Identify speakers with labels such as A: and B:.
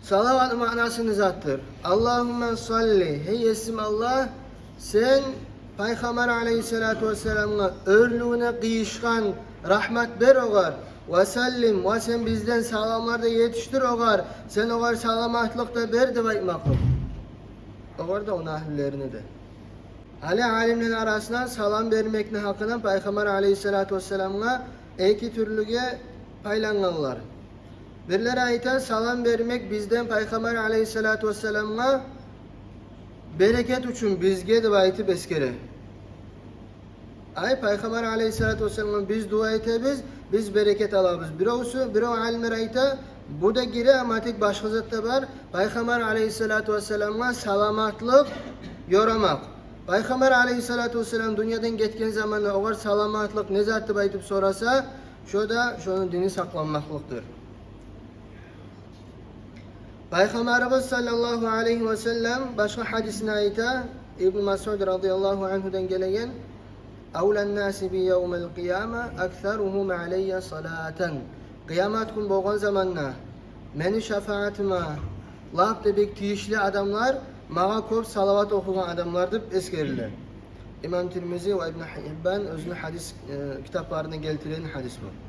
A: Salavat manasını zattır. Allahümme salli. Hey isim Allah, sen Peygamber aleyhissalatu vesselam'a örlüğüne kıyışkan rahmet ver oğar. Ve sallim. Ve sen bizden salamlarda yetiştir oğar. Sen oğar salamatlıkta ver de bakmakum. Oğar da onun ahlilerini de. Ali alimlerin arasından salam vermekle hakkında Peygamber aleyhissalatu vesselam'a iki türlüge paylanganlar. Birileri ayta salam vermek bizden Peygamber aleyhissalatu vesselam'a bereket için bizge de aytı beskere. Ay Peygamber aleyhissalatu vesselam'a biz dua etemiz, biz bereket alabız. Birov alimler ayta bu da gire amatik başka zatta var. Peygamber aleyhissalatu vesselam'a salamatlık yoramak. Peygamber aleyhissalatu vesselam dünyadan geçken zamanla oğar salamatlık ne zattı baytıp sorasa, şunun dini saklanmaklıktır. Peygamberimiz sallallahu aleyhi ve sellem başka hadisine ayta İbn Mas'ud radıyallahu anhu'dan gelen "Awlan nasi bi yevmil kıyame aktharuhum aleyya salaten." Kıyamet gün boğan zamanla meni şefaatime laf debek tiyişli adamlar mağa kop salavat okuyan adamlardır eskerirler. İmam Tirmizi ve İbn Hibban özünü hadis kitaplarına getiren hadis bu.